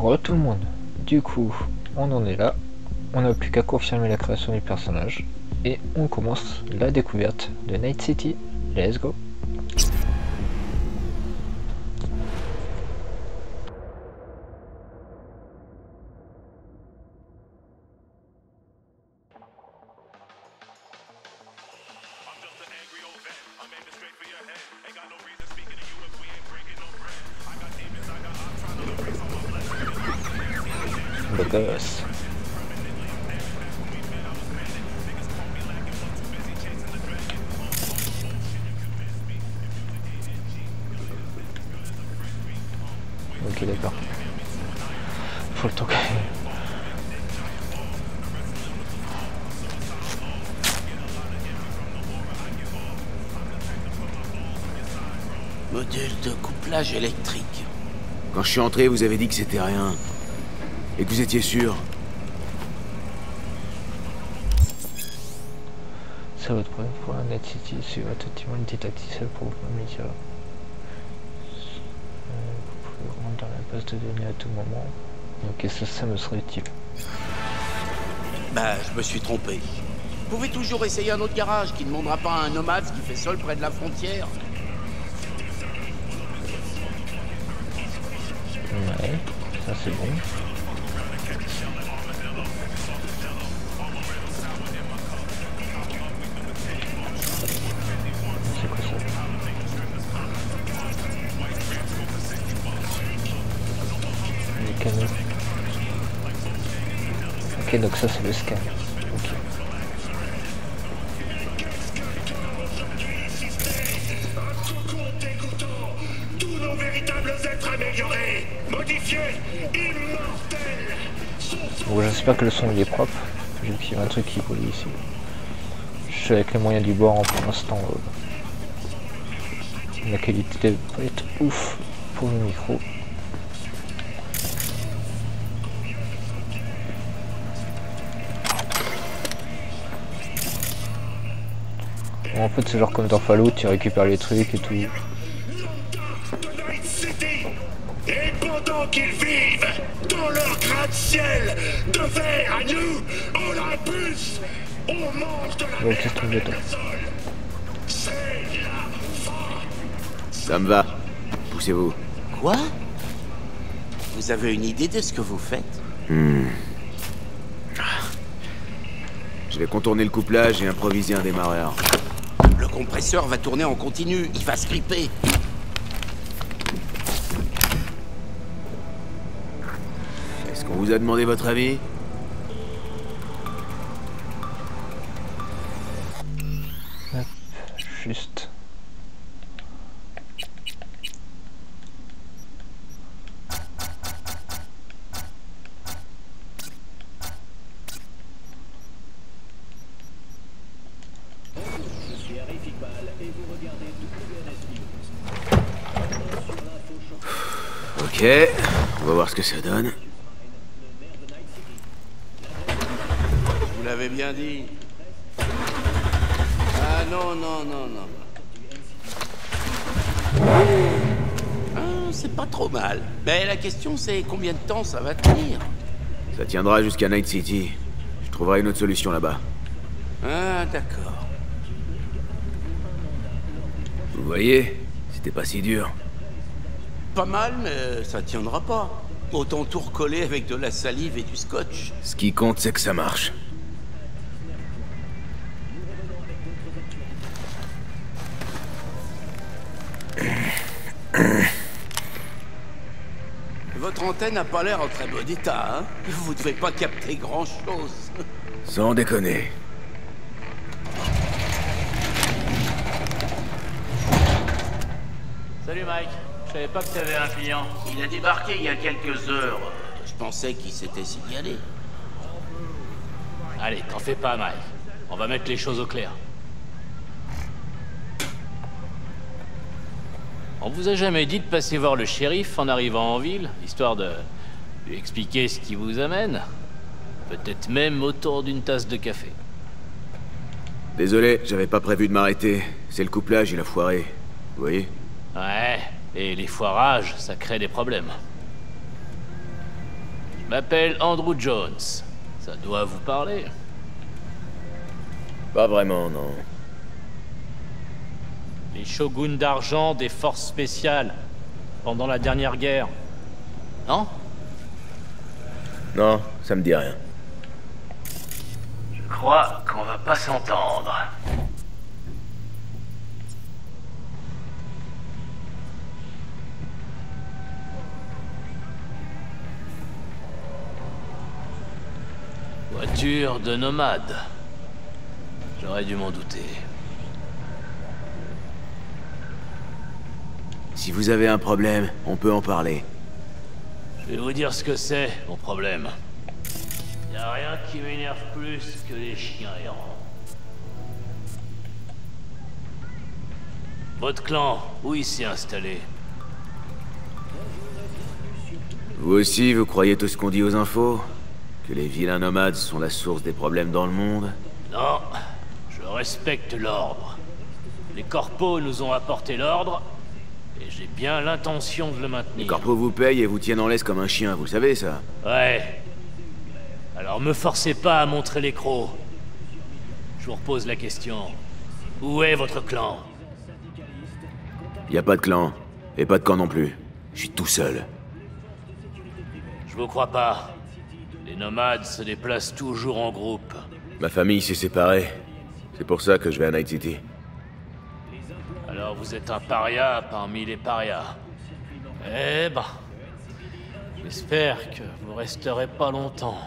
Re tout le monde. Du coup, on en est là. On n'a plus qu'à confirmer la création du personnage. Et on commence la découverte de Night City. Let's go. Le gosse. Ok, d'accord. Faut le toquer. Module de couplage électrique. Quand je suis entré, vous avez dit que c'était rien. Et que vous étiez sûr. C'est votre première fois à Night City, c'est votre activité tactile pour vous médias. Vous pouvez rentrer dans la base de données à tout moment. Ok, ça me serait utile. Bah, je me suis trompé. Vous pouvez toujours essayer un autre garage qui ne demandera pas à un nomade qui fait seul près de la frontière. Ouais, ça c'est bon. C'est quoi ça? Les canaux. Ok, donc ça c'est le scan. Ok. Tous nos véritables êtres améliorés, modifiés, immortels. Bon, j'espère que le son il est propre, vu qu'il y a un truc qui pollue ici. Je suis avec les moyens du bord pour l'instant. La qualité de pas être ouf pour le micro. Bon, en fait c'est genre comme dans Fallout, tu récupères les trucs et tout. Et pendant qu'ils vivent dans leur gratte-ciel de verre à nous, Olympus, on mange de la Bon, qu'est-ce que tu veux toi? C'est la fin. Ça me va. Poussez-vous. Quoi? Vous avez une idée de ce que vous faites? Je vais contourner le couplage et improviser un démarreur. Le compresseur va tourner en continu, il va se gripper. Est-ce qu'on vous a demandé votre avis? Hop, juste. Ok, on va voir ce que ça donne. Vous l'avez bien dit. Ah non, non, non, non. Ah, c'est pas trop mal. Mais la question c'est combien de temps ça va tenir? Ça tiendra jusqu'à Night City. Je trouverai une autre solution là-bas. Ah, d'accord. Vous voyez, c'était pas si dur. Pas mal, mais ça tiendra pas. Autant tout recoller avec de la salive et du scotch. Ce qui compte, c'est que ça marche. Votre antenne n'a pas l'air en très bon état, hein? Vous devez pas capter grand-chose. Sans déconner. Salut Mike, je savais pas que t'avais un client. Il a débarqué il y a quelques heures. Je pensais qu'il s'était signalé. Allez, t'en fais pas Mike. On va mettre les choses au clair. On vous a jamais dit de passer voir le shérif en arrivant en ville, histoire de lui expliquer ce qui vous amène? Peut-être même autour d'une tasse de café. Désolé, j'avais pas prévu de m'arrêter. C'est le couplage, il a foiré. Vous voyez? Ouais, et les foirages, ça crée des problèmes. M'appelle Andrew Jones. Ça doit vous parler. Pas vraiment, non. Les shoguns d'argent des forces spéciales, pendant la dernière guerre. Non? Non, ça me dit rien. Je crois qu'on va pas s'entendre. Voiture de nomade. J'aurais dû m'en douter. Si vous avez un problème, on peut en parler. Je vais vous dire ce que c'est, mon problème. Y a rien qui m'énerve plus que les chiens errants. Votre clan, où il s'est installé? Vous aussi, vous croyez tout ce qu'on dit aux infos? Que les vilains nomades sont la source des problèmes dans le monde? Non, je respecte l'ordre. Les corpos nous ont apporté l'ordre, et j'ai bien l'intention de le maintenir. Les corpos vous payent et vous tiennent en laisse comme un chien, vous le savez ça? Ouais. Alors me forcez pas à montrer les crocs. Je vous repose la question. Où est votre clan? Y a pas de clan, et pas de camp non plus. Je suis tout seul. Je vous crois pas. Les nomades se déplacent toujours en groupe. Ma famille s'est séparée. C'est pour ça que je vais à Night City. Alors vous êtes un paria parmi les parias. Eh ben... J'espère que vous resterez pas longtemps.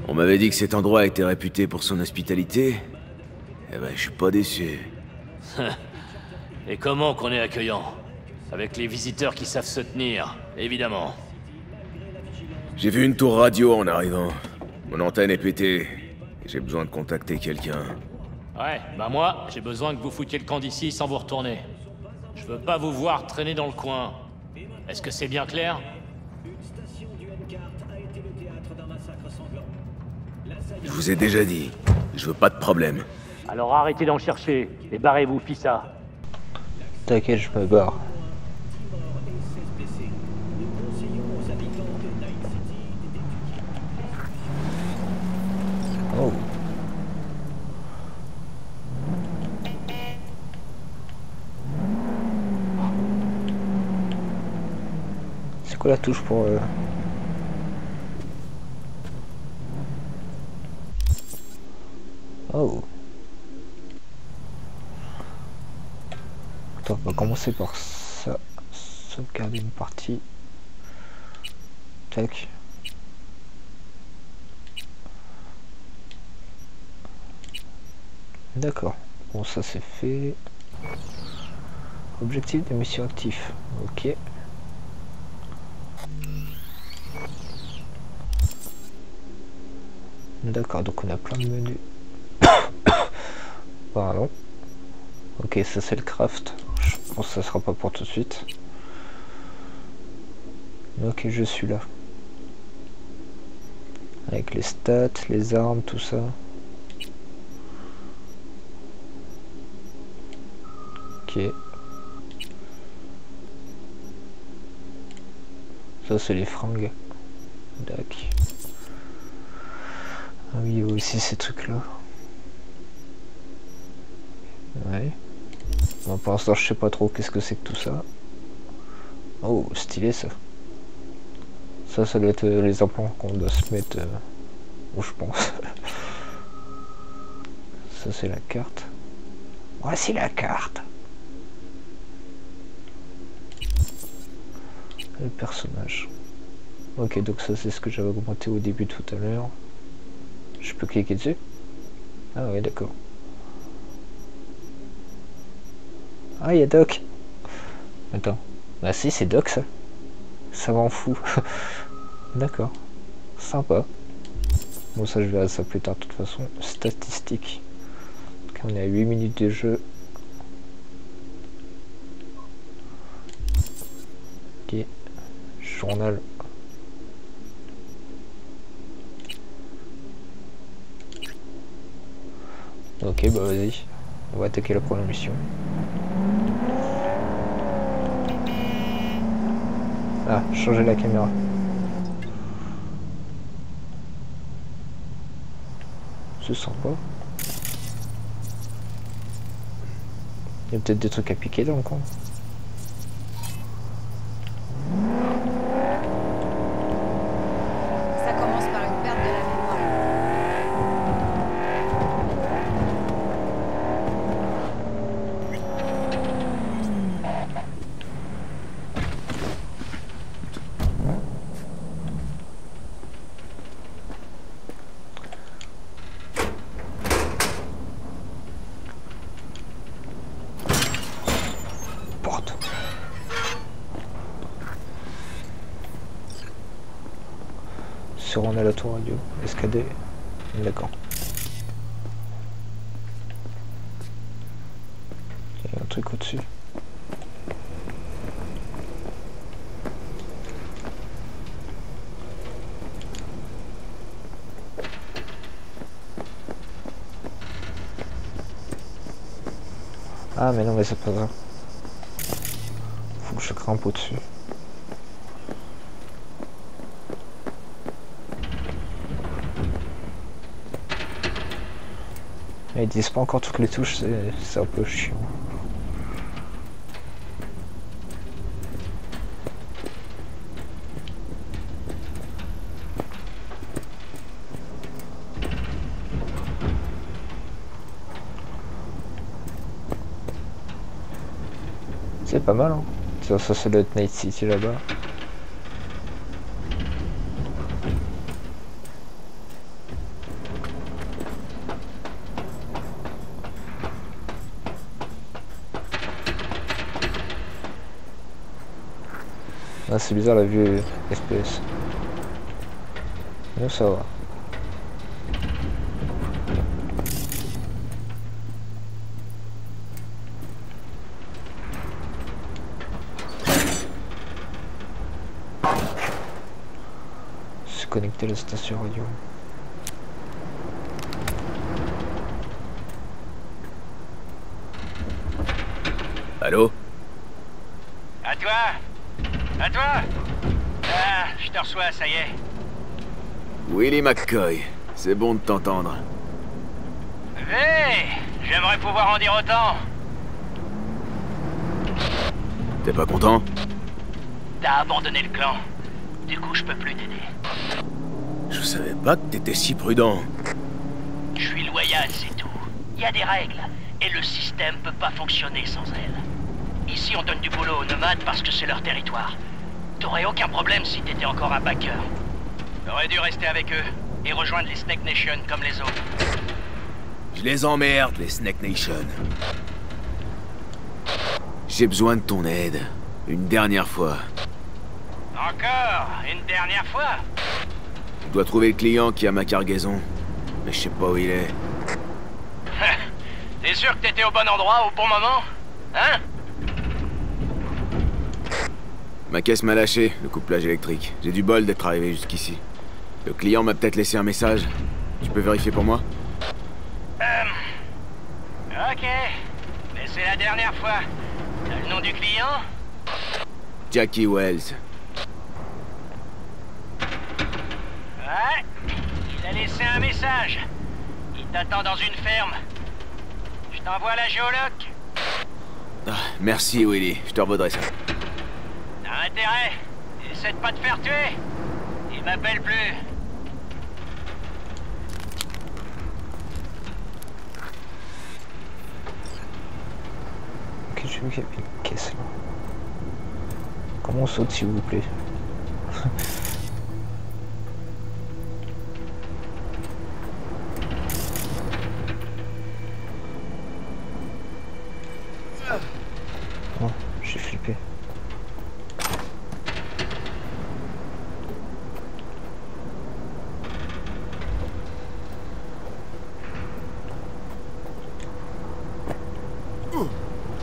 On m'avait dit que cet endroit était réputé pour son hospitalité. Eh ben, je suis pas déçu. Et comment qu'on est accueillant? Avec les visiteurs qui savent se tenir, évidemment. J'ai vu une tour radio en arrivant. Mon antenne est pétée. Et j'ai besoin de contacter quelqu'un. Ouais, bah moi, j'ai besoin que vous foutiez le camp d'ici sans vous retourner. Je veux pas vous voir traîner dans le coin. Est-ce que c'est bien clair? Je vous ai déjà dit, je veux pas de problème. Alors arrêtez d'en chercher, et barrez-vous, Fissa. T'inquiète, je me barre. Oh. C'est quoi la touche pour... Oh. Attends, on va commencer par ça. Sauvegarder une partie. Tac. D'accord. Bon, ça c'est fait. Objectif de mission actif. Ok. D'accord, donc on a plein de menus. Pardon. Ok, ça c'est le craft. Je pense que ça sera pas pour tout de suite. Ok, je suis là. Avec les stats, les armes, tout ça. Ok. Ça c'est les fringues. Dac. Ah oui, il y a aussi ces trucs là. Ouais. Bon, pour l'instant je sais pas trop qu'est-ce que c'est que tout ça. Oh, stylé ça. Ça doit être les implants qu'on doit se mettre où je pense. Ça c'est la carte. Voici la carte. Le personnage. Ok, donc ça c'est ce que j'avais augmenté au début tout à l'heure. Je peux cliquer dessus? Ah ouais, d'accord. Ah, il y a Doc. Attends. Bah si, c'est Doc ça. Ça m'en fout. D'accord. Sympa. Bon, ça je verrai ça plus tard de toute façon. Statistiques. Ok, on est à 8 minutes de jeu. Ok. Journal. Ok, bah vas-y. On va attaquer la première mission. Ah, changer la caméra. C'est sympa. Il y a peut-être des trucs à piquer dans le coin. Ça commence par une perte de la mémoire. Porte. Sur on a la tour radio. Escadé. D'accord. Il y a un truc au-dessus. Ah mais non mais c'est pas grave. Faut que je grimpe au-dessus. Ils disent pas encore toutes les touches, c'est un peu chiant. C'est pas mal, hein. Ça c'est le Night City là-bas. Ah, c'est bizarre la vue FPS. Mais ça va. Se connecter à la station radio. Allô? À toi? À toi? Ah, je te reçois, ça y est. Willie McCoy, c'est bon de t'entendre. Hé! J'aimerais pouvoir en dire autant. T'es pas content? T'as abandonné le clan. Du coup, je peux plus t'aider. Je savais pas que t'étais si prudent. Je suis loyal, c'est tout. Il y a des règles, et le système peut pas fonctionner sans elles. Ici, on donne du boulot aux nomades parce que c'est leur territoire. T'aurais aucun problème si t'étais encore un backer. T'aurais dû rester avec eux et rejoindre les Snake Nation comme les autres. Je les emmerde, les Snake Nation. J'ai besoin de ton aide. Une dernière fois. Encore? Une dernière fois? Je dois trouver le client qui a ma cargaison. Mais je sais pas où il est. T'es sûr que t'étais au bon endroit au bon moment? Hein? Ma caisse m'a lâché, le couplage électrique. J'ai du bol d'être arrivé jusqu'ici. Le client m'a peut-être laissé un message. Tu peux vérifier pour moi? Ok. Mais c'est la dernière fois. T'as le nom du client? Jackie Wells. Ouais. Il a laissé un message. Il t'attend dans une ferme. Je t'envoie la géoloc. Ah, merci Willy, je te revaudrai ça. T'as intérêt. Essaie de pas te faire tuer. Il m'appelle plus. Ok, j'ai vu qu'il y avait une caisse là. Comment on saute s'il vous plaît? Oh, j'ai flippé.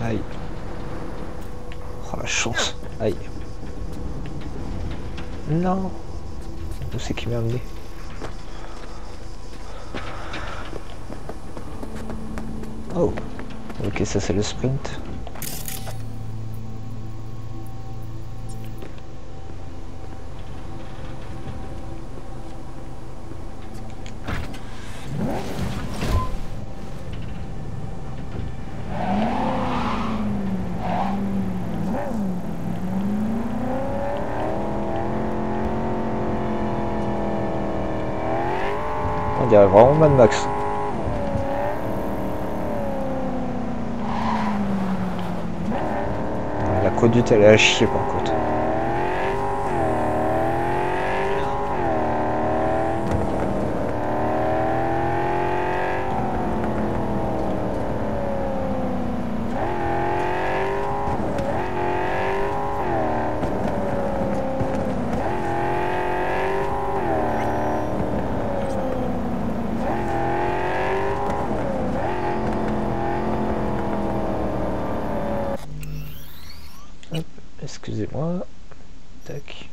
Aïe. Oh la chance. Aïe. Non. Où c'est qui m'a amené? Oh. Ok, ça c'est le sprint. On dirait vraiment Mad Max. La conduite elle est à chier par contre. Excusez-moi. Tac.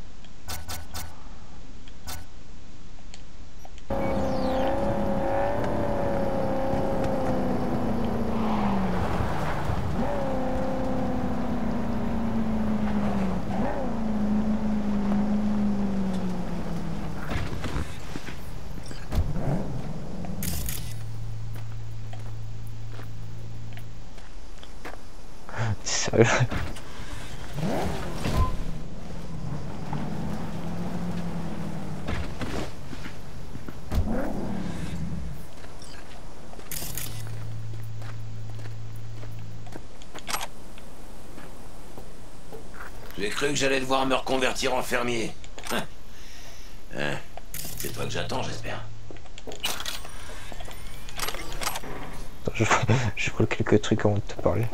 Sérieux? J'ai cru que j'allais devoir me reconvertir en fermier. C'est toi que j'attends, j'espère. Je vois quelques trucs avant de te parler.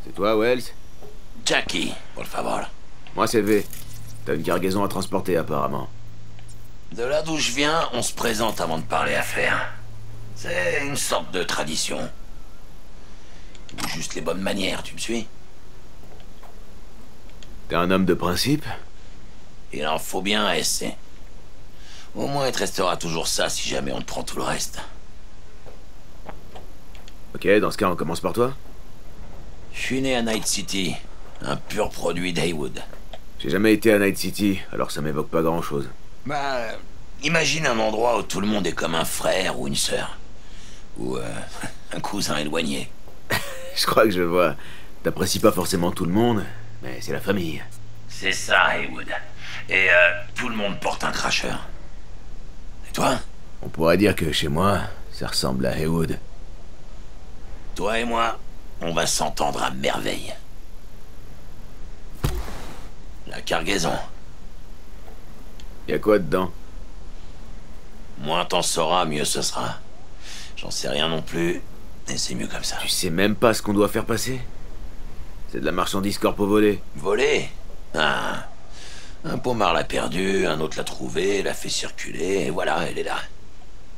C'est toi, Wells? Jackie, por favor. Moi, c'est V. T'as une cargaison à transporter, apparemment. De là d'où je viens, on se présente avant de parler affaires. C'est une sorte de tradition. Ou juste les bonnes manières, tu me suis? T'es un homme de principe? Il en faut bien à SC. Au moins, il te restera toujours ça si jamais on te prend tout le reste. Ok, dans ce cas, on commence par toi? Je suis né à Night City, un pur produit d'Heywood. J'ai jamais été à Night City, alors ça m'évoque pas grand-chose. Bah, imagine un endroit où tout le monde est comme un frère ou une sœur. Ou un cousin éloigné. Je crois que je vois. T'apprécies pas forcément tout le monde, mais c'est la famille. C'est ça, Heywood. Et tout le monde porte un cracheur. Et toi? On pourrait dire que chez moi, ça ressemble à Heywood. Toi et moi, on va s'entendre à merveille. La cargaison. Y'a quoi dedans? Moins t'en sauras, mieux ce sera. J'en sais rien non plus, et c'est mieux comme ça. Tu sais même pas ce qu'on doit faire passer? C'est de la marchandise corpo volée. Volée? Ah. Un pommard l'a perdue, un autre l'a trouvée, l'a fait circuler, et voilà, elle est là.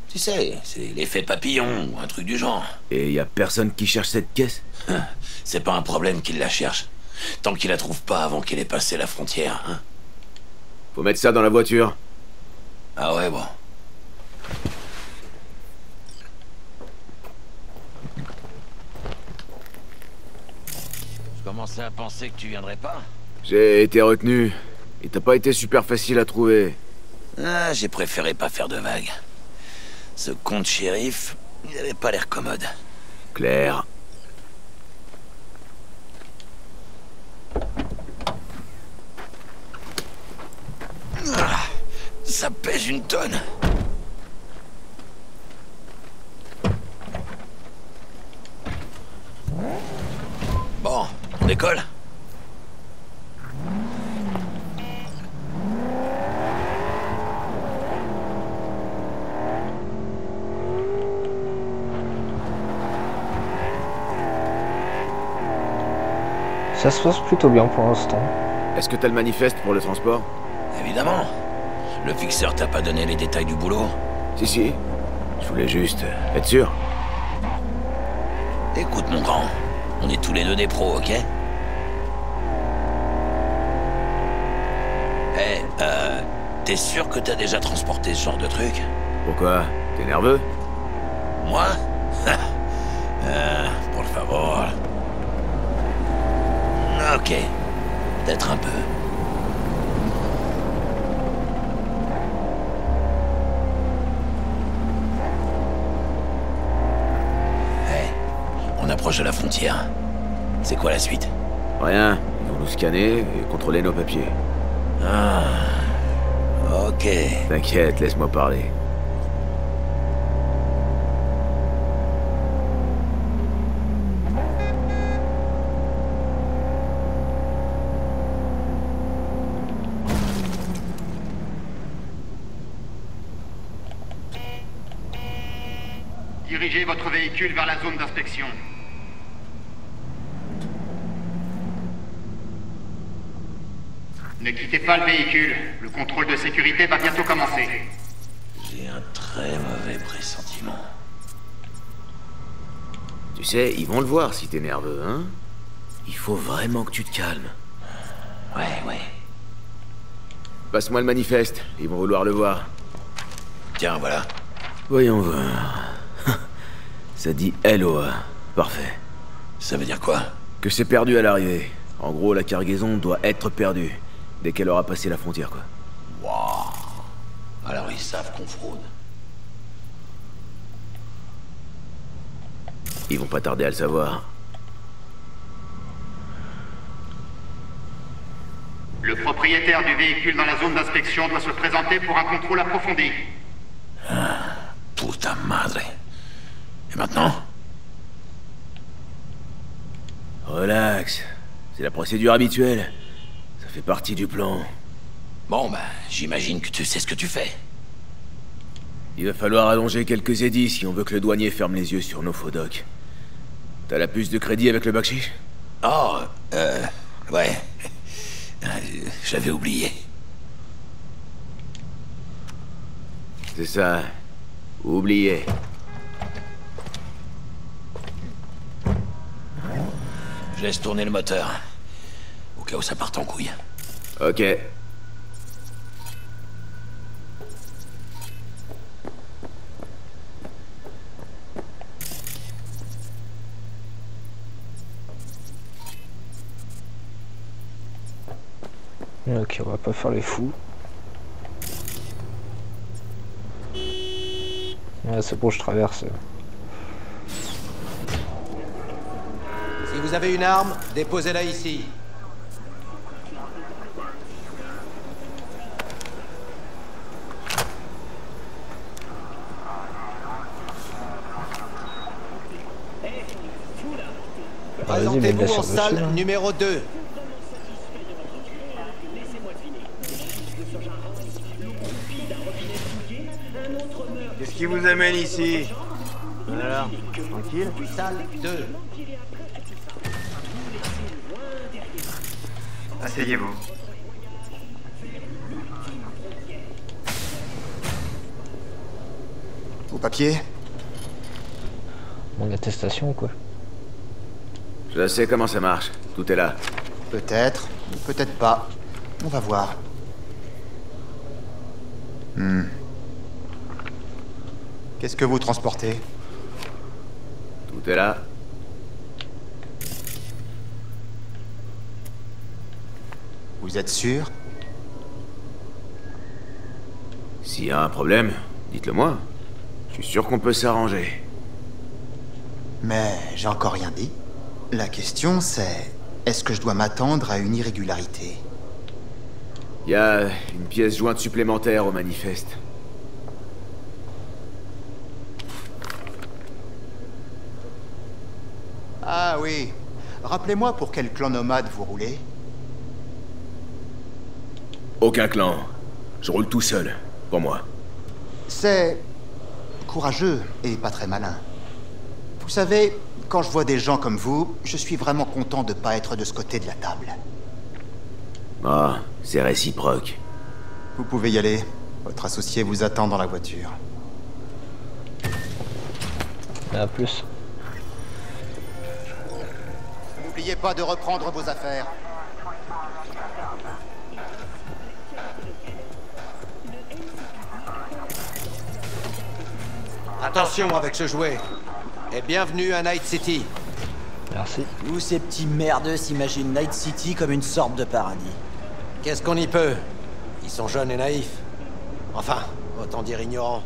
Tu sais, c'est l'effet papillon, ou un truc du genre. Et y a personne qui cherche cette caisse? C'est pas un problème qu'il la cherche. Tant qu'il la trouve pas avant qu'elle ait passé la frontière, hein. Faut mettre ça dans la voiture. Ah ouais, bon. Je commençais à penser que tu viendrais pas. J'ai été retenu. Et t'as pas été super facile à trouver. Ah, j'ai préféré pas faire de vagues. Ce con de shérif, il avait pas l'air commode. Claire. Ah, ça pèse une tonne. Bon, on décolle. Ça se passe plutôt bien pour l'instant. Est-ce que t'as le manifeste pour le transport? Évidemment. Le fixeur t'a pas donné les détails du boulot? Si. Je voulais juste être sûr. Écoute, mon grand, on est tous les deux des pros, ok? T'es sûr que t'as déjà transporté ce genre de truc? Pourquoi? T'es nerveux? Moi? Por favor. Ok. Peut-être un peu. On approche de la frontière. C'est quoi la suite? Rien. Ils vont nous scanner et contrôler nos papiers. Ah. Ok. Ok. T'inquiète, laisse-moi parler. Dirigez votre véhicule vers la zone d'inspection. Ne quittez pas le véhicule. Le contrôle de sécurité va bientôt commencer. J'ai un très mauvais pressentiment. Tu sais, ils vont le voir si t'es nerveux, hein? Il faut vraiment que tu te calmes. Ouais. Passe-moi le manifeste, ils vont vouloir le voir. Tiens, voilà. Voyons voir. Ça dit LOA. Parfait. Ça veut dire quoi? Que c'est perdu à l'arrivée. En gros, la cargaison doit être perdue. Dès qu'elle aura passé la frontière, quoi. Waouh. Alors ils savent qu'on fraude. Ils vont pas tarder à le savoir. Le propriétaire du véhicule dans la zone d'inspection doit se présenter pour un contrôle approfondi. Puta madre. Et maintenant? Relax. C'est la procédure habituelle. Ça fait partie du plan. Bon, j'imagine que tu sais ce que tu fais. Il va falloir allonger quelques édits si on veut que le douanier ferme les yeux sur nos faux docs. T'as la puce de crédit avec le bakchich? Oh, ouais. J'avais oublié. C'est ça. Oublié. Je laisse tourner le moteur. Au cas où ça parte en couille. Ok. Ok, on va pas faire les fous. Ouais, c'est bon, je traverse. Si vous avez une arme, déposez-la ici. Présentez-vous en salle numéro 2. Qu'est-ce qui vous amène ici? Voilà, tranquille. Salle 2. Asseyez-vous. Vos papiers? Mon attestation, quoi. Je sais comment ça marche. Tout est là. Peut-être, ou peut-être pas. On va voir. Qu'est-ce que vous transportez? Tout est là. Vous êtes sûr? S'il y a un problème, dites-le moi. Je suis sûr qu'on peut s'arranger. Mais j'ai encore rien dit. La question c'est... Est-ce que je dois m'attendre à une irrégularité? Il y a une pièce jointe supplémentaire au manifeste. Ah oui. Rappelez-moi pour quel clan nomade vous roulez? Aucun clan. Je roule tout seul. Pour moi. C'est... courageux et pas très malin. Vous savez, quand je vois des gens comme vous, je suis vraiment content de pas être de ce côté de la table. Ah, c'est réciproque. Vous pouvez y aller. Votre associé vous attend dans la voiture. À plus. N'oubliez pas de reprendre vos affaires. Attention avec ce jouet. Et bienvenue à Night City. Merci. Tous ces petits merdeux s'imaginent Night City comme une sorte de paradis. Qu'est-ce qu'on y peut? Ils sont jeunes et naïfs. Enfin, autant dire ignorants.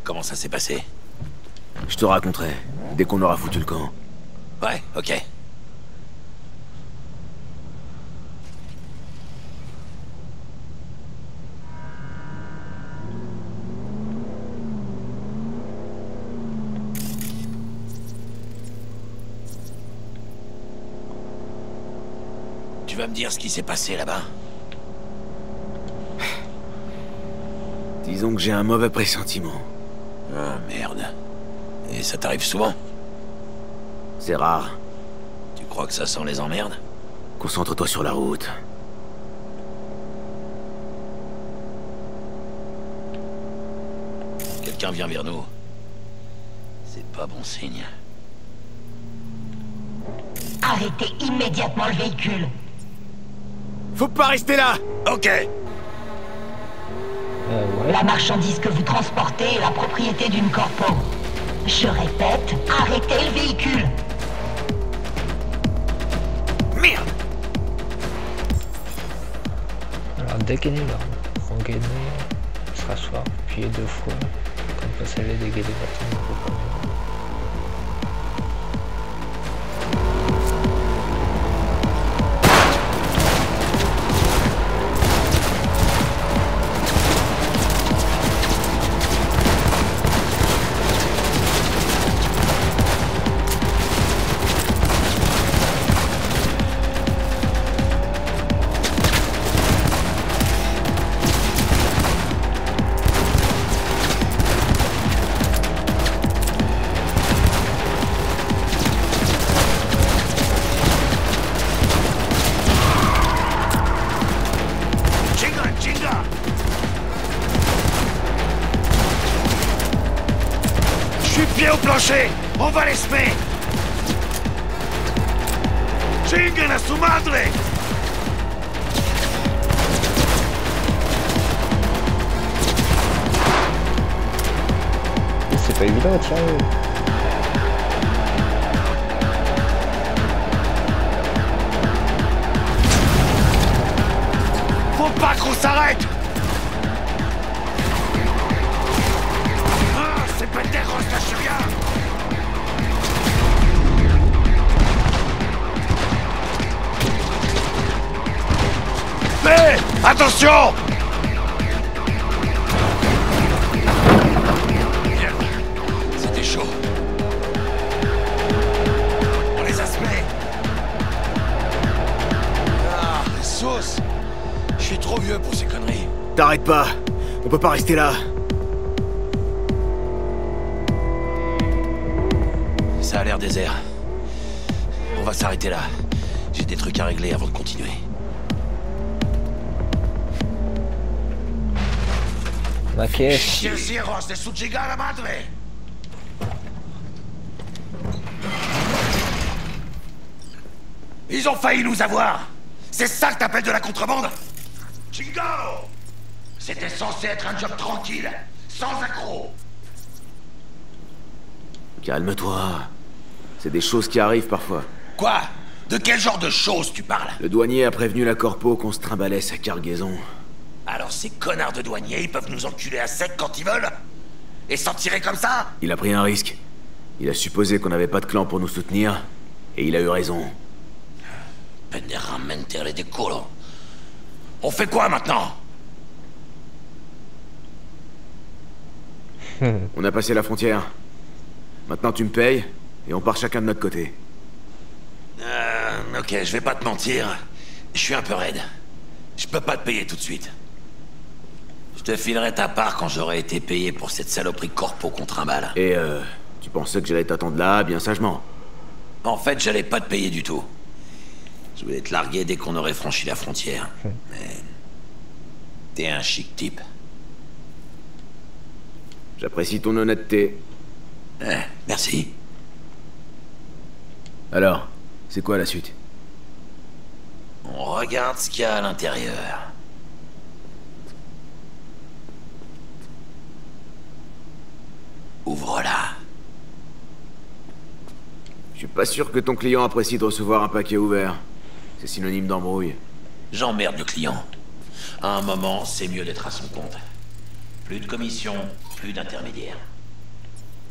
Comment ça s'est passé? Je te raconterai, dès qu'on aura foutu le camp. Ouais, ok. vas me dire ce qui s'est passé là-bas? Disons que j'ai un mauvais pressentiment. Ah, merde. Et ça t'arrive souvent? C'est rare. Tu crois que ça sent les emmerdes? Concentre-toi sur la route. Quelqu'un vient vers nous. C'est pas bon signe. Arrêtez immédiatement le véhicule. Faut pas rester là! Ok. Ouais. La marchandise que vous transportez est la propriété d'une corpo. Je répète, arrêtez le véhicule. Merde! Alors dégainer l'arme. Regainer, se rasseoir, appuyer 2 fois. Comme passager, dégainer des bâtons. Pied au plancher! On va les semer! Chinguen a su madre! C'est pas évident à tirer. Faut pas qu'on s'arrête! Ah, c'est pas des roses de chien! Mais attention! C'était chaud. On les a semés! Ah, sauce! Je suis trop vieux pour ces conneries. T'arrêtes pas. On peut pas rester là. Ça a l'air désert. On va s'arrêter là. J'ai des trucs à régler avant de continuer. Ok. Cierros de su chingada madre! Ils ont failli nous avoir! C'est ça que t'appelles de la contrebande? Chingao! C'était censé être un job tranquille, sans accroc! Calme-toi. C'est des choses qui arrivent parfois. Quoi? De quel genre de choses tu parles? Le douanier a prévenu la corpo qu'on se trimballait sa cargaison. Alors ces connards de douaniers, ils peuvent nous enculer à sec quand ils veulent? Et s'en tirer comme ça? Il a pris un risque. Il a supposé qu'on n'avait pas de clan pour nous soutenir, et il a eu raison. Pendeja mentere de culo. On fait quoi maintenant? On a passé la frontière. Maintenant tu me payes, et on part chacun de notre côté. Ok, je vais pas te mentir. Je suis un peu raide. Je peux pas te payer tout de suite. Je te filerai ta part quand j'aurai été payé pour cette saloperie corpo contre un bal. Et tu pensais que j'allais t'attendre là, bien sagement? En fait, j'allais pas te payer du tout. Je voulais te larguer dès qu'on aurait franchi la frontière. Mais... t'es un chic type. J'apprécie ton honnêteté. Merci. Alors, c'est quoi la suite? On regarde ce qu'il y a à l'intérieur. Ouvre-la. Je suis pas sûr que ton client apprécie de recevoir un paquet ouvert. C'est synonyme d'embrouille. J'emmerde le client. À un moment, c'est mieux d'être à son compte. Plus de commission, plus d'intermédiaires.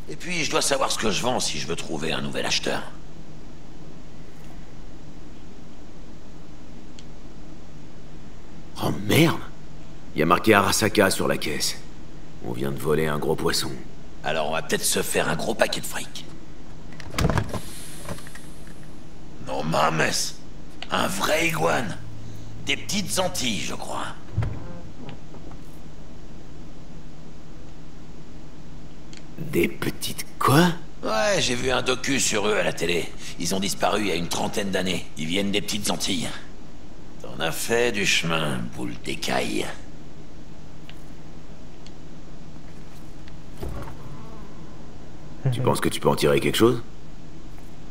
Et puis, je dois savoir ce que je vends si je veux trouver un nouvel acheteur. Oh merde! Il y a marqué Arasaka sur la caisse. On vient de voler un gros poisson. Alors on va peut-être se faire un gros paquet de fric. Non mames! Un vrai iguane. Des petites Antilles, je crois. Des petites quoi? Ouais, j'ai vu un docu sur eux à la télé. Ils ont disparu il y a une trentaine d'années. Ils viennent des petites Antilles. T'en as fait du chemin, boule d'écaille. Tu penses que tu peux en tirer quelque chose?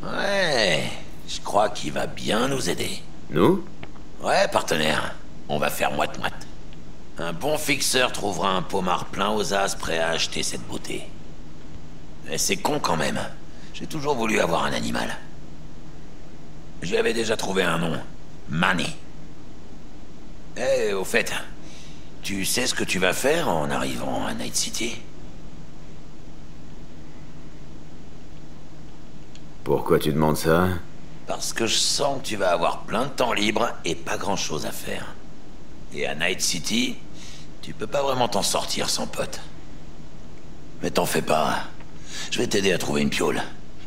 Ouais, je crois qu'il va bien nous aider. Nous? Ouais, partenaire. On va faire moite-moite. Un bon fixeur trouvera un pommard plein aux as prêt à acheter cette beauté. Mais c'est con quand même. J'ai toujours voulu avoir un animal. J'y avais déjà trouvé un nom. Manny. Eh, au fait, tu sais ce que tu vas faire en arrivant à Night City? Pourquoi tu demandes ça? Parce que je sens que tu vas avoir plein de temps libre et pas grand-chose à faire. Et à Night City, tu peux pas vraiment t'en sortir sans pote. Mais t'en fais pas. Je vais t'aider à trouver une piole.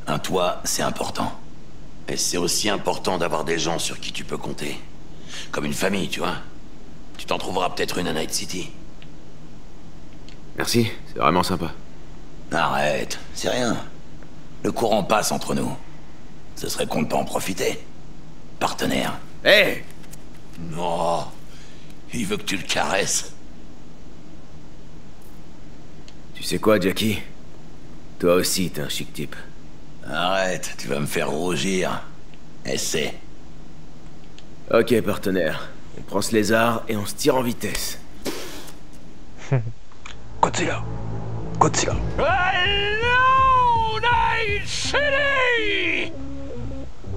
Un toit, c'est important. Et c'est aussi important d'avoir des gens sur qui tu peux compter. Comme une famille, tu vois. Tu t'en trouveras peut-être une à Night City. Merci, c'est vraiment sympa. Arrête, c'est rien. Le courant passe entre nous. Ce serait con de pas en profiter. Partenaire. Hé hey! Non. Il veut que tu le caresses. Tu sais quoi, Jackie? Toi aussi, t'es un chic type. Arrête, tu vas me faire rougir. Essaie. Ok, partenaire. On prend ce lézard et on se tire en vitesse. Godzilla. Godzilla. Hello, Night City!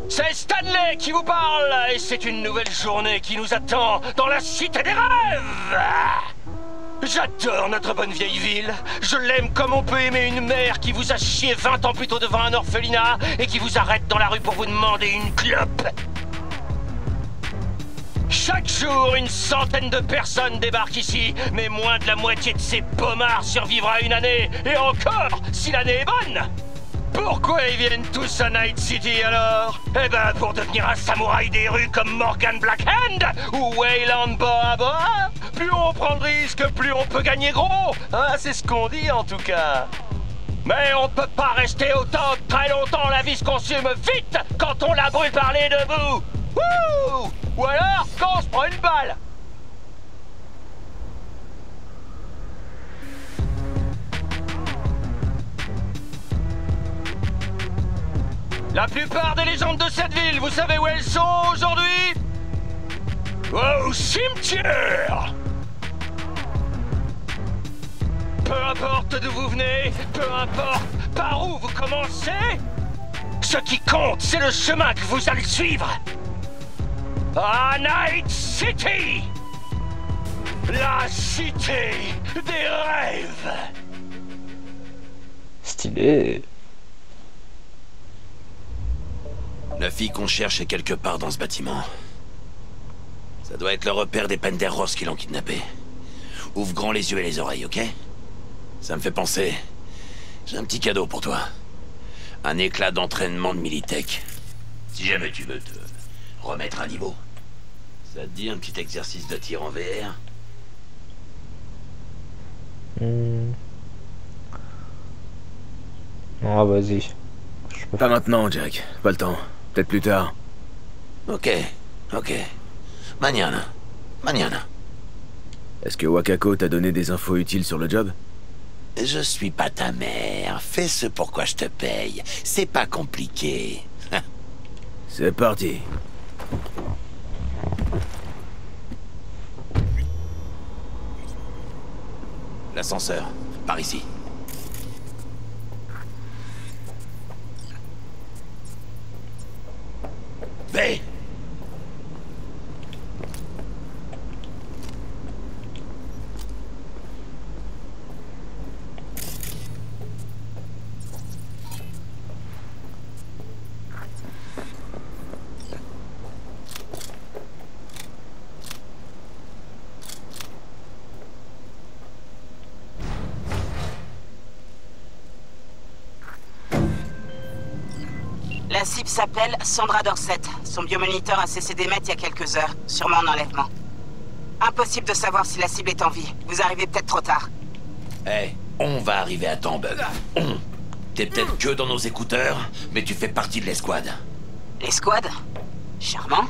C'est Stanley qui vous parle, et c'est une nouvelle journée qui nous attend dans la cité des rêves! J'adore notre bonne vieille ville. Je l'aime comme on peut aimer une mère qui vous a chié 20 ans plus tôt devant un orphelinat et qui vous arrête dans la rue pour vous demander une clope. Chaque jour, une centaine de personnes débarquent ici, mais moins de la moitié de ces pommards survivra une année, et encore, si l'année est bonne. Pourquoi ils viennent tous à Night City alors? Eh ben pour devenir un samouraï des rues comme Morgan Blackhand ou Wayland Boa Boa. Plus on prend de risques, plus on peut gagner gros. Ah, c'est ce qu'on dit en tout cas. Mais on peut pas rester au top très longtemps, la vie se consume vite quand on la brûle par les deux bouts. Wouh! Ou alors quand on se prend une balle. La plupart des légendes de cette ville, vous savez où elles sont aujourd'hui? Au cimetière! Peu importe d'où vous venez, peu importe par où vous commencez, ce qui compte, c'est le chemin que vous allez suivre. À Night City! La cité des rêves! Stylé. La fille qu'on cherche est quelque part dans ce bâtiment. Ça doit être le repère des Penderos qui l'ont kidnappé. Ouvre grand les yeux et les oreilles, ok? Ça me fait penser... J'ai un petit cadeau pour toi. Un éclat d'entraînement de Militech. Si jamais tu veux te remettre à niveau. Ça te dit un petit exercice de tir en VR? Ah, vas-y. Pas maintenant, Jack. Pas le temps. Peut-être plus tard. Ok, ok. Mañana. Mañana. Est-ce que Wakako t'a donné des infos utiles sur le job? Je suis pas ta mère. Fais ce pourquoi je te paye. C'est pas compliqué. C'est parti. L'ascenseur. Par ici. V. La cible s'appelle Sandra Dorset. Son biomoniteur a cessé d'émettre il y a quelques heures, sûrement en enlèvement. Impossible de savoir si la cible est en vie. Vous arrivez peut-être trop tard. Eh, on va arriver à temps, Bug. T'es peut-être que dans nos écouteurs, mais tu fais partie de l'escouade. L'escouade? Charmant.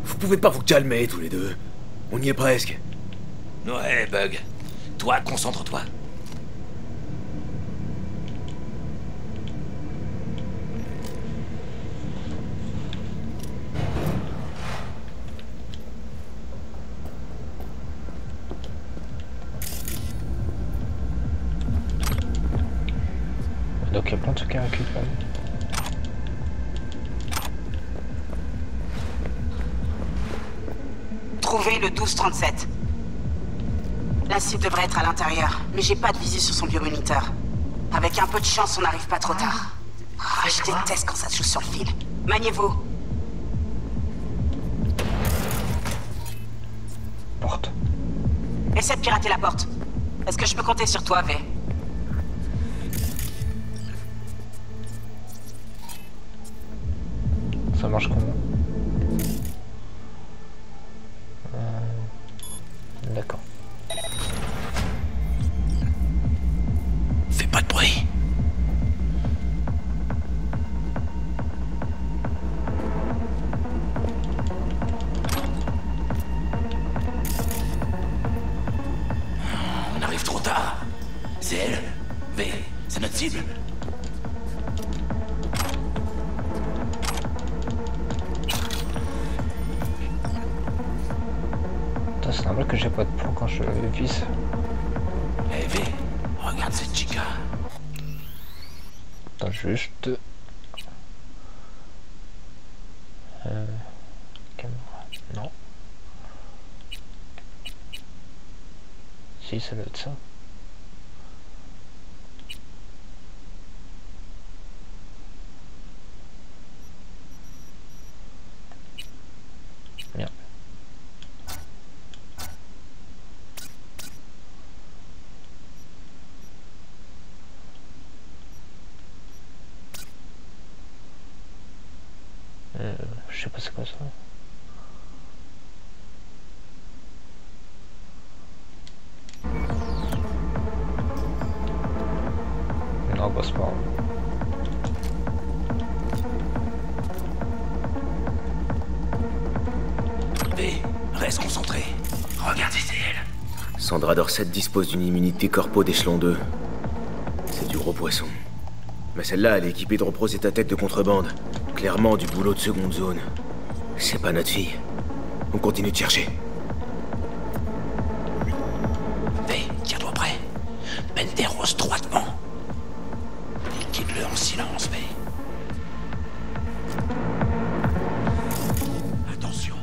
Vous pouvez pas vous calmer tous les deux. On y est presque. Ouais, Bug. Toi, concentre-toi. Donc il y a plein de trucs à récupérer. Trouvez le 1237. La cible devrait être à l'intérieur, mais j'ai pas de visu sur son biomoniteur. Avec un peu de chance, on n'arrive pas trop tard. Ah, je déteste quand ça se joue sur le fil. Maniez-vous. Porte. Essaie de pirater la porte. Est-ce que je peux compter sur toi, V? Ça marche comment? D'accord. Fais pas de bruit. On arrive trop tard. C'est elle. V, c'est notre cible. C'est normal que j'ai pas de plan quand je vise. Eh V, regarde cette chica. Attends, juste... Caméra... Non. Si, ça doit être ça. Bien. Je sais pas c'est quoi ça. Non, bah c'est pas grave. V, reste concentré. Regarde, c'est elle. Sandra Dorset dispose d'une immunité corpo d'échelon 2. C'est du gros poisson. Mais celle-là, elle est équipée de reposer ta tête de contrebande. Clairement du boulot de seconde zone. C'est pas notre fille. On continue de chercher. V, tiens-toi prêt. Mène tes roses droitement. Liquide-le en silence, V. Attention.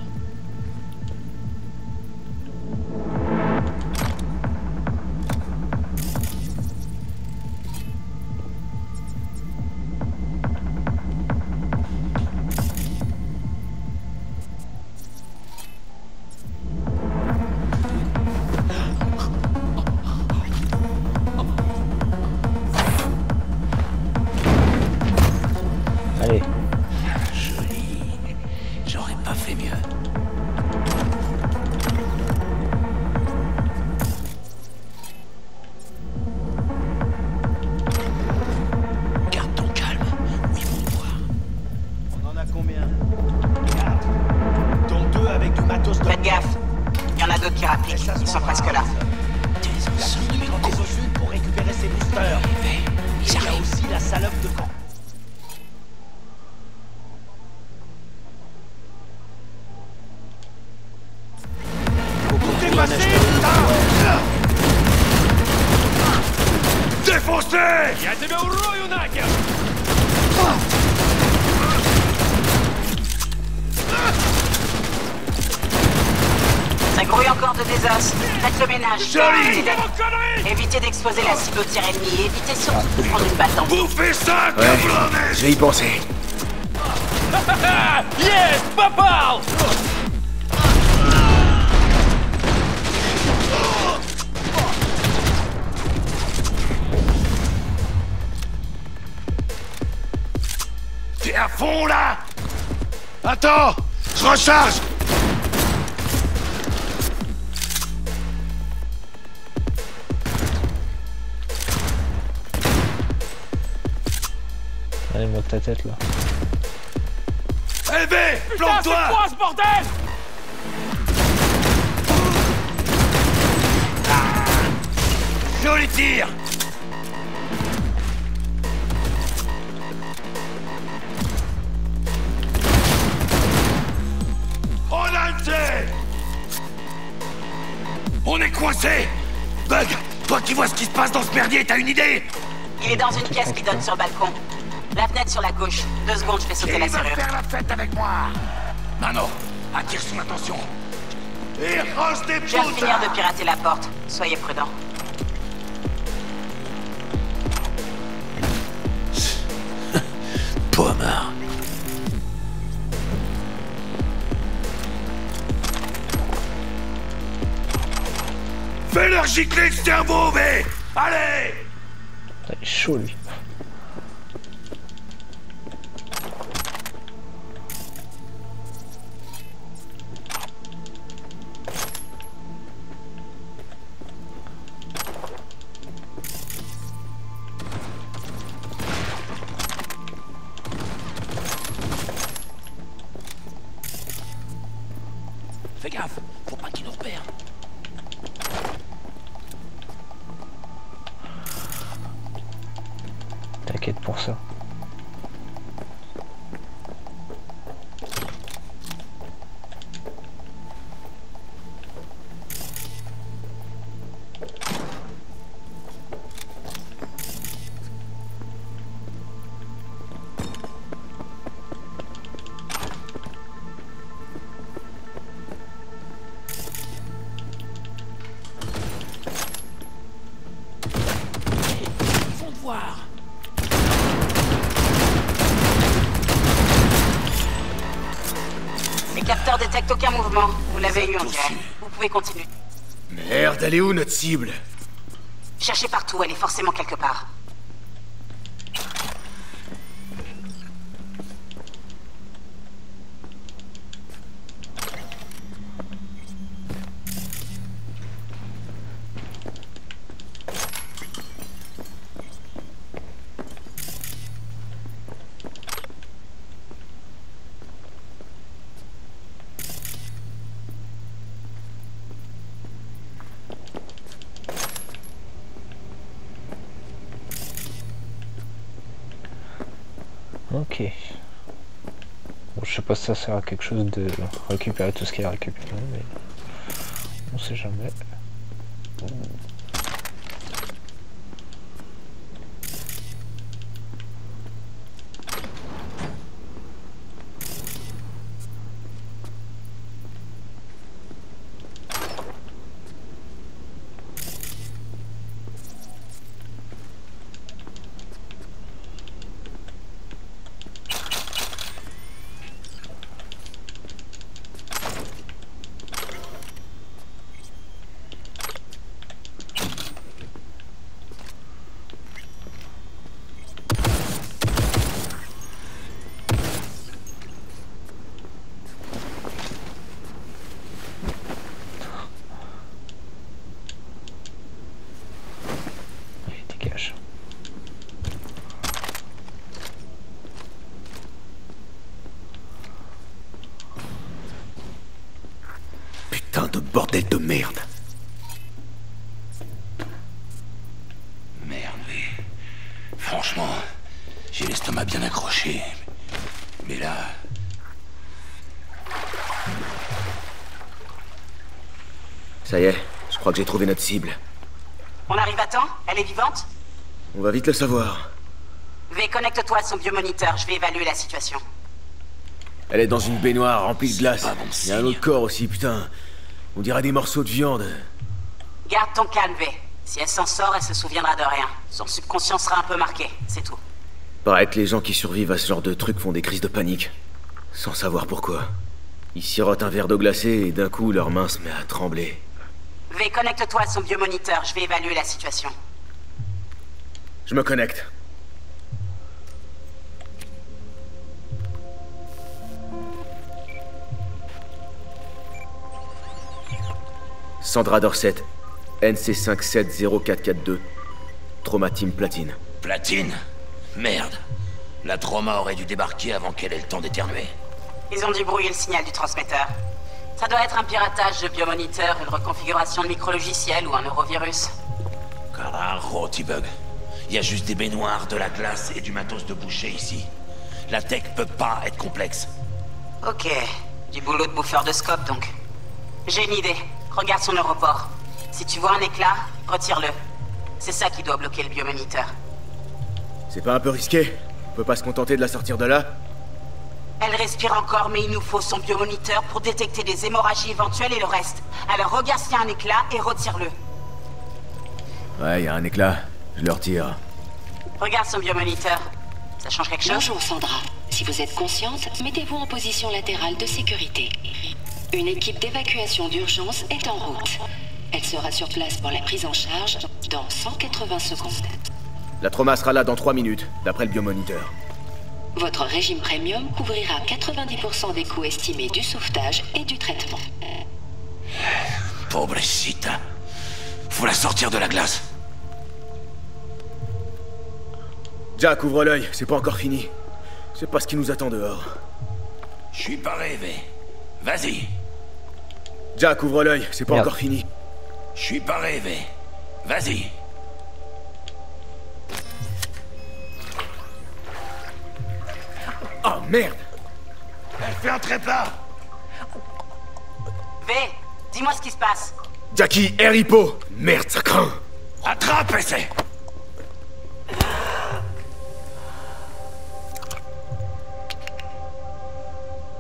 Allez. Joli. J'aurais pas fait mieux. Garde ton calme, ou ils vont te voir. On en a combien? 4. Dont 2 avec du matos de... Faites gaffe. Il y en a d'autres qui rappliquent. Ils sont presque là. La fille prend des ovules pour récupérer ses boosters. Et il y a aussi la salope de camp. Défoncé! Я тебя урою нахер! Ça grouille encore de désos. Faites le ménage. Joli! Évitez d'exposer la cible au tir ennemi. Évitez surtout de prendre une balle dans le dos. Bouffez ça, Ouais, cabrones! je vais y penser. Yes! Попал! Attends! Je recharge! Allez, monte ta tête là. Élevé! Plante-toi! C'est quoi ce bordel? Joli tir! On est coincé! Bug, toi qui vois ce qui se passe dans ce merdier, t'as une idée? Il est dans une pièce qui donne sur le balcon. La fenêtre sur la gauche. 2 secondes, je fais sauter la serrure. Qui va faire la fête avec moi? Mano, attire son attention. Et range des Je viens de finir de pirater la porte. Soyez prudents. Pommard. Fais-leur gicler le cerveau, V! Allez! Il est chaud lui. Fais gaffe, faut pas qu'il nous repère. T'inquiète pour ça. Ils vont te voir. Les capteurs détectent aucun mouvement. Vous l'avez eu, on dirait. Vous pouvez continuer. Merde, elle est où notre cible? Cherchez partout, elle est forcément quelque part. Ok. Bon, je sais pas si ça sert à quelque chose de récupérer tout ce qu'il y a récupéré, mais on sait jamais. Dégage. Putain de bordel de merde. Merde, mais... Franchement, j'ai l'estomac bien accroché. Mais là... Ça y est, je crois que j'ai trouvé notre cible. On arrive à temps? Elle est vivante? On va vite le savoir. V, connecte-toi à son biomoniteur, je vais évaluer la situation. Elle est dans une baignoire remplie de glace. Il y a un autre corps aussi, putain. On dirait des morceaux de viande. Garde ton calme, V. Si elle s'en sort, elle se souviendra de rien. Son subconscient sera un peu marqué, c'est tout. Paraît que les gens qui survivent à ce genre de truc font des crises de panique. Sans savoir pourquoi. Ils sirotent un verre d'eau glacée et d'un coup, leur main se met à trembler. V, connecte-toi à son biomoniteur, je vais évaluer la situation. Je me connecte. Sandra Dorset, NC570442, Trauma Team Platine. Platine? Merde. La Trauma aurait dû débarquer avant qu'elle ait le temps d'éternuer. Ils ont dû brouiller le signal du transmetteur. Ça doit être un piratage de biomoniteur, une reconfiguration de micrologiciel ou un neurovirus. Carajo, T-Bug. Il y a juste des baignoires, de la glace et du matos de boucher ici. La tech peut pas être complexe. Ok, du boulot de bouffeur de scope donc. J'ai une idée. Regarde son aéroport. Si tu vois un éclat, retire-le. C'est ça qui doit bloquer le biomoniteur. C'est pas un peu risqué? On peut pas se contenter de la sortir de là? Elle respire encore, mais il nous faut son biomoniteur pour détecter des hémorragies éventuelles et le reste. Alors regarde s'il y a un éclat et retire-le. Ouais, y a un éclat. Je le retire. Regarde son biomoniteur. Ça change quelque chose? Bonjour Sandra. Si vous êtes consciente, mettez-vous en position latérale de sécurité. Une équipe d'évacuation d'urgence est en route. Elle sera sur place pour la prise en charge dans 180 secondes. La Trauma sera là dans 3 minutes, d'après le biomoniteur. Votre régime premium couvrira 90% des coûts estimés du sauvetage et du traitement. Pobrecita. Faut la sortir de la glace. Jack, ouvre l'œil, c'est pas encore fini. C'est pas ce qui nous attend dehors. Je suis pas rêvé. Vas-y. Jack, ouvre l'œil, c'est pas encore fini. Je suis pas rêvé. Vas-y. Oh merde! Elle fait un trépas. V, dis-moi ce qui se passe. Jackie, air hypo! Merde, ça craint! Attrape, essaie!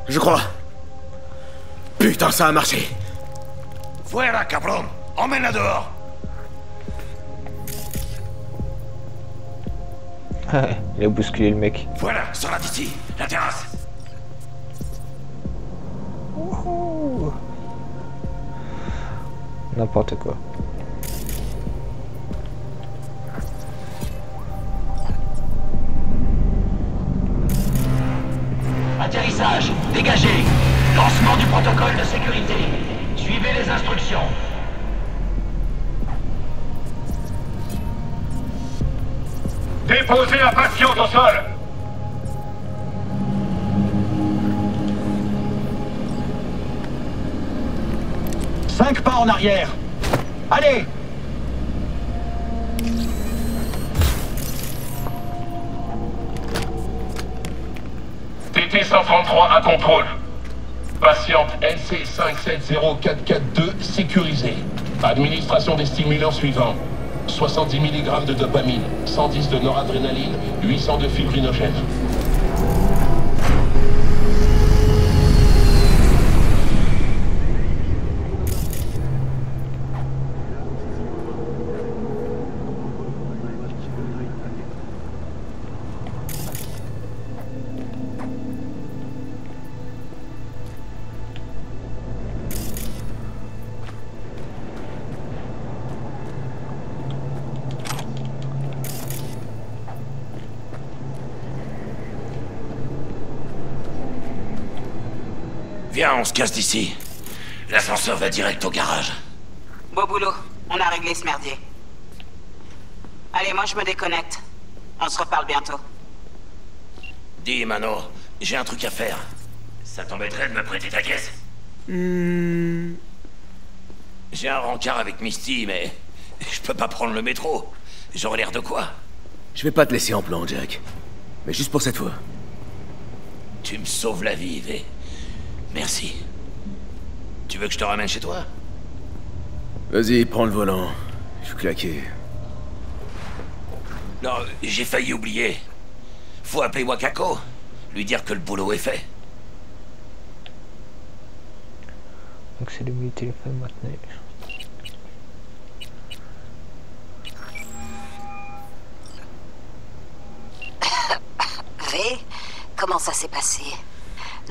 Je crois. Putain, ça a marché! Fuera, cabron! Emmène-la dehors! Il a bousculé le mec. Voilà, sors-la d'ici, la terrasse. N'importe quoi. Atterrissage, dégagez. Lancement du protocole de sécurité. Suivez les instructions. Déposez la patiente au sol. Cinq pas en arrière. Allez! TT-133 à contrôle. Patiente NC570442 sécurisée. Administration des stimulants suivants. 70 mg de dopamine, 110 de noradrénaline, 800 de fibrinogène. Viens, on se casse d'ici. L'ascenseur va direct au garage. Beau boulot, on a réglé ce merdier. Allez, moi je me déconnecte. On se reparle bientôt. Dis, Mano, j'ai un truc à faire. Ça t'embêterait de me prêter ta caisse? J'ai un rencard avec Misty, mais je peux pas prendre le métro. J'aurais l'air de quoi? Je vais pas te laisser en plan, Jack. Mais juste pour cette fois. Tu me sauves la vie, V. Merci. Tu veux que je te ramène chez toi? Vas-y, prends le volant. Je suis claqué. Non, j'ai failli oublier. Faut appeler Wakako. Lui dire que le boulot est fait. Donc c'est le téléphone maintenant. V, comment ça s'est passé?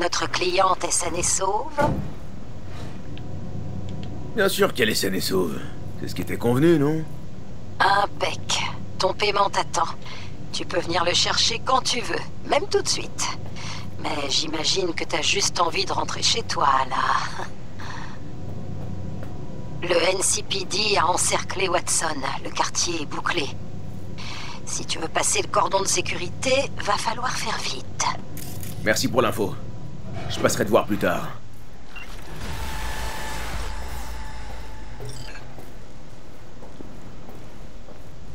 Notre cliente est saine et sauve? Bien sûr qu'elle est saine et sauve. C'est ce qui était convenu, non? Impec. Ton paiement t'attend. Tu peux venir le chercher quand tu veux, même tout de suite. Mais j'imagine que t'as juste envie de rentrer chez toi, là. Le NCPD a encerclé Watson. Le quartier est bouclé. Si tu veux passer le cordon de sécurité, va falloir faire vite. Merci pour l'info. Je passerai te voir plus tard.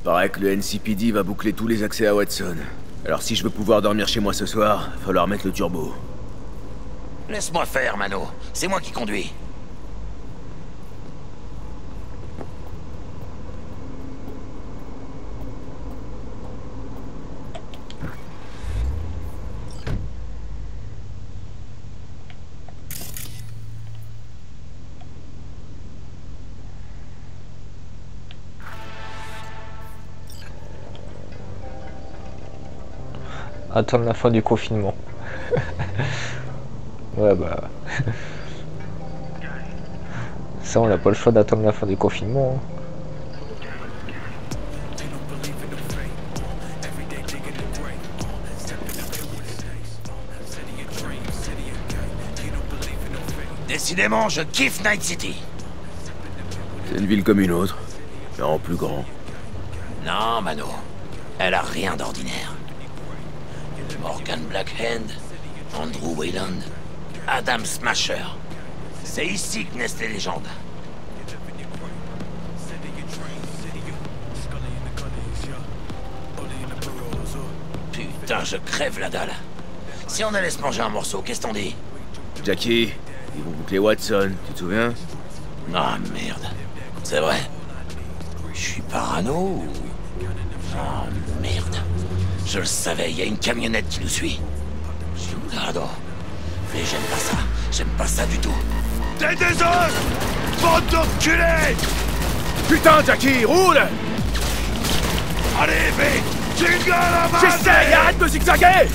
Paraît que le NCPD va boucler tous les accès à Watson. Alors si je veux pouvoir dormir chez moi ce soir, va falloir mettre le turbo. Laisse-moi faire, Mano. C'est moi qui conduis. Attendre la fin du confinement. Ouais bah... Ça on n'a pas le choix d'attendre la fin du confinement. Décidément, je kiffe Night City. C'est une ville comme une autre, mais en plus grand. Non, Mano. Elle a rien d'ordinaire. Morgan Blackhand, Andrew Wayland, Adam Smasher. C'est ici que naissent les légendes. Putain, je crève la dalle. Si on allait se manger un morceau, qu'est-ce qu'on dit? Jackie, ils vont boucler Watson, tu te souviens? Ah merde. C'est vrai. Je suis parano ou... Oh merde. Je le savais, il y a une camionnette qui nous suit. Pardon. Mais j'aime pas ça. J'aime pas ça du tout. T'es des os! Bande d'enculés! Putain, Jackie, roule! Allez, vite! Jingle la main! J'essaye, arrête de zigzaguer!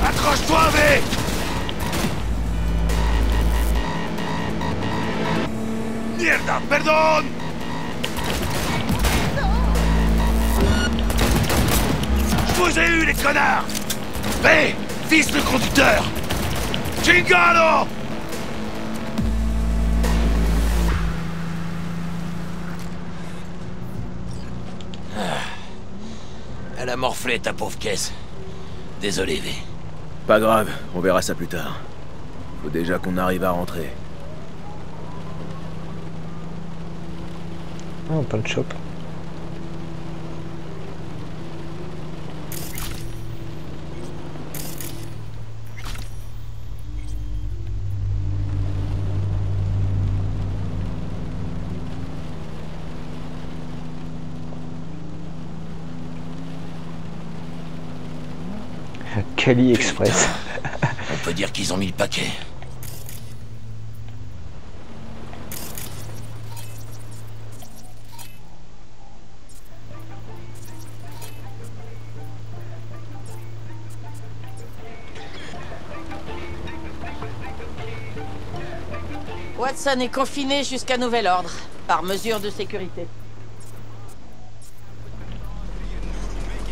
Accroche-toi, V! Mierda, pardon! Je vous ai eu, les connards! V! Vise le conducteur! Chingalo! Elle a morflé ta pauvre caisse. Désolé, V. Pas grave, on verra ça plus tard. Faut déjà qu'on arrive à rentrer. Oh, punch shop. Cali Express. On peut dire qu'ils ont mis le paquet. Watson est confiné jusqu'à nouvel ordre, par mesure de sécurité.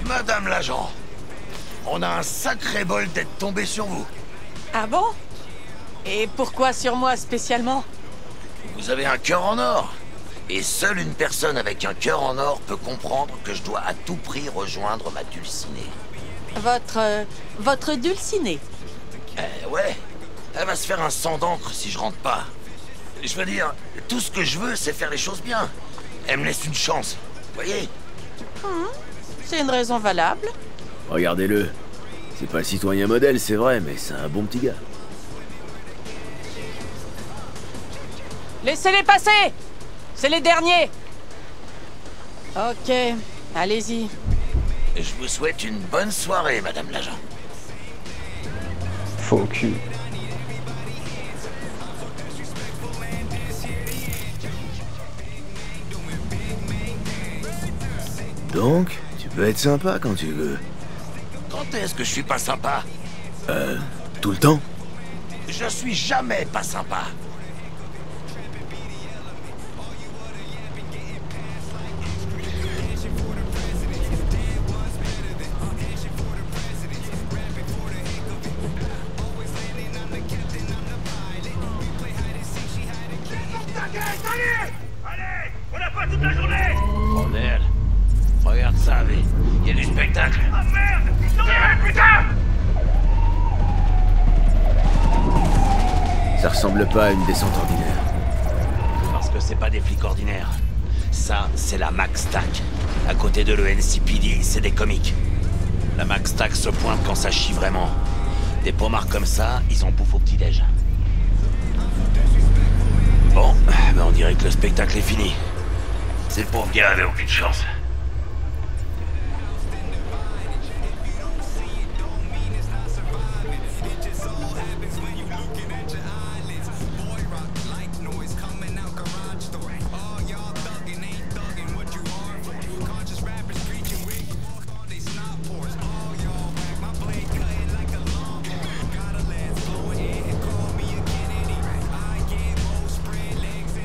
Madame l'agent, on a un sacré bol d'être tombé sur vous. Ah bon? Et pourquoi sur moi spécialement? Vous avez un cœur en or. Et seule une personne avec un cœur en or peut comprendre que je dois à tout prix rejoindre ma dulcinée. Votre dulcinée? Ouais. Elle va se faire un sang d'encre si je rentre pas. Je veux dire, tout ce que je veux, c'est faire les choses bien. Elle me laisse une chance, voyez? C'est une raison valable. Regardez-le. C'est pas le citoyen modèle, c'est vrai, mais c'est un bon petit gars. Laissez-les passer! C'est les derniers! Ok, allez-y. Je vous souhaite une bonne soirée, madame l'agent. Faux cul. Donc, tu peux être sympa quand tu veux. Quand est-ce que je suis pas sympa? Tout le temps? Je suis jamais pas sympa. Salut! Allez, on n'a pas toute la journée! Bordel! Regarde ça, V. Il y a du spectacle. Ah merde! Tirez, putain! Ça ressemble pas à une descente ordinaire. Parce que c'est pas des flics ordinaires. Ça, c'est la MaxTac. À côté de le NCPD, c'est des comiques. La MaxTac se pointe quand ça chie vraiment. Des pommards comme ça, ils en bouffent au petit-déj. Bon, ben on dirait que le spectacle est fini. C'est le pauvre gars avait aucune chance.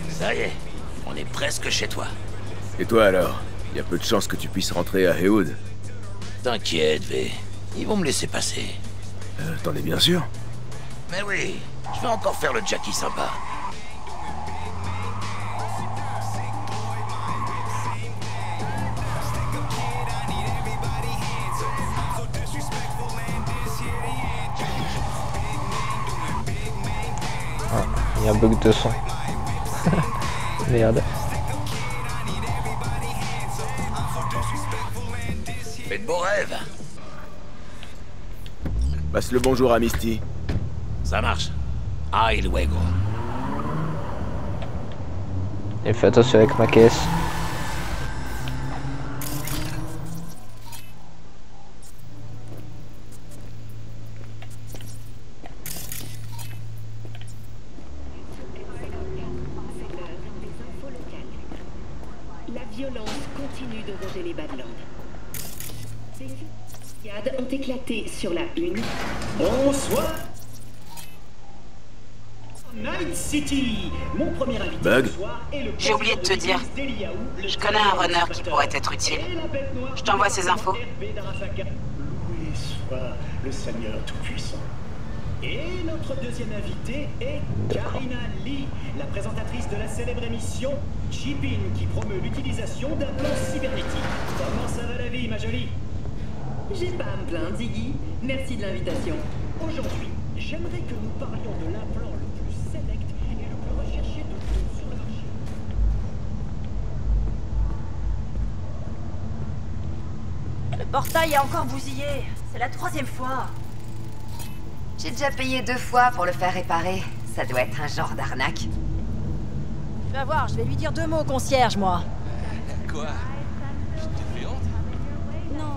Ça y est, on est presque chez toi. Et toi alors? Y a peu de chances que tu puisses rentrer à Haywood. T'inquiète, V. Ils vont me laisser passer. T'en es bien sûr? Mais oui, je vais encore faire le Jackie sympa. Ah, il y a un bug de son. Merde. Fais de beaux rêves. Passe le bonjour à Misty. Ça marche. Ay luego. Et fais attention avec ma caisse. La violence continue de ronger les Badlands. Des fusillades ont éclaté sur la une. Bonsoir. Night City. Mon premier invité Bug. ce soir est le J'ai oublié de te dire. Je connais un runner qui pourrait être utile. Je t'envoie ses infos. Loué soit le Seigneur Tout-Puissant. Et notre deuxième invité est Karina Lee, la présentatrice de la célèbre émission Chip-In, qui promeut l'utilisation d'un plan cybernétique. Comment ça va la vie, ma jolie? J'ai pas à me plaindre, Ziggy. Merci de l'invitation. Aujourd'hui, j'aimerais que nous parlions de l'implant le plus sélect et le plus recherché de tous sur le marché. Le portail a encore bousillé. C'est la 3e fois. J'ai déjà payé 2 fois pour le faire réparer. Ça doit être un genre d'arnaque. Tu vas voir, je vais lui dire 2 mots au concierge, moi. Quoi? Je te fais honte? Non,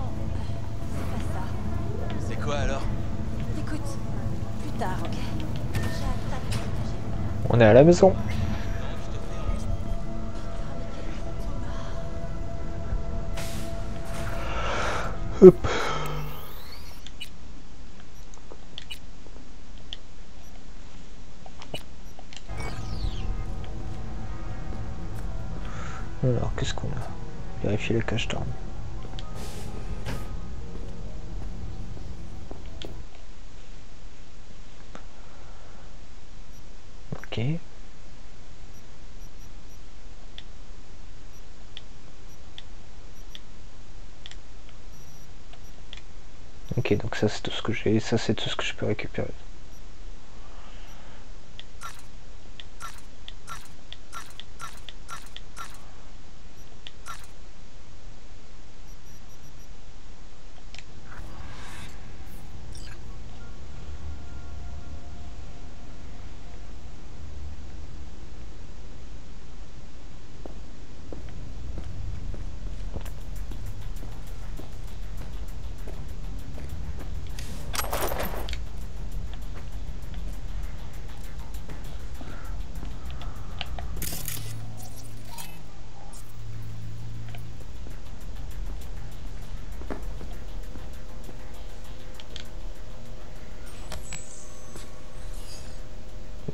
c'est pas ça. C'est quoi alors? Écoute, plus tard, ok? On est à la maison. Hop. Alors, qu'est-ce qu'on a? Vérifier la cache d'armes. Ok. Ok, donc ça c'est tout ce que j'ai, ça c'est tout ce que je peux récupérer.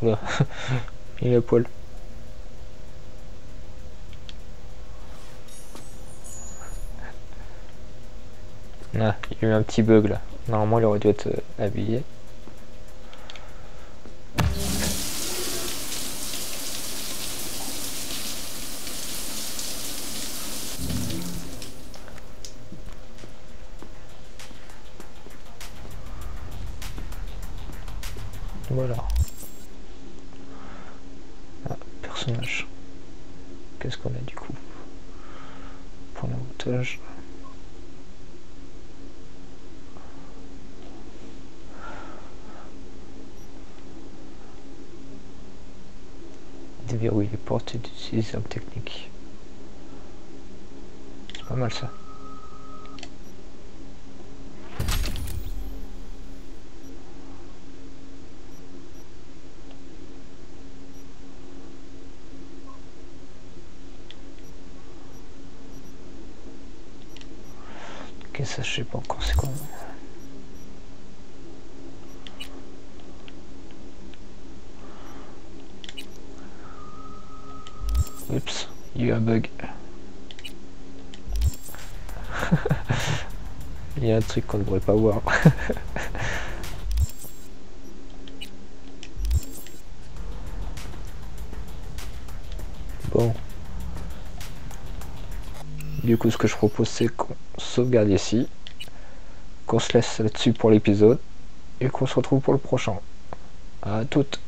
Oula, il est à poil. Ah, il y a eu un petit bug là. Normalement il aurait dû être habillé. Voilà. Ah, personnage. Qu'est-ce qu'on a du coup? Pour le montage. Déverrouiller les portes et d'utiliser une technique. C'est pas mal ça. Ok, ça je sais pas encore c'est quoi. Oups, il y a eu un bug. Il y a un truc qu'on ne devrait pas voir. Bon. Du coup, ce que je propose, c'est qu'on sauvegarde ici, qu'on se laisse là-dessus pour l'épisode, et qu'on se retrouve pour le prochain. À toutes.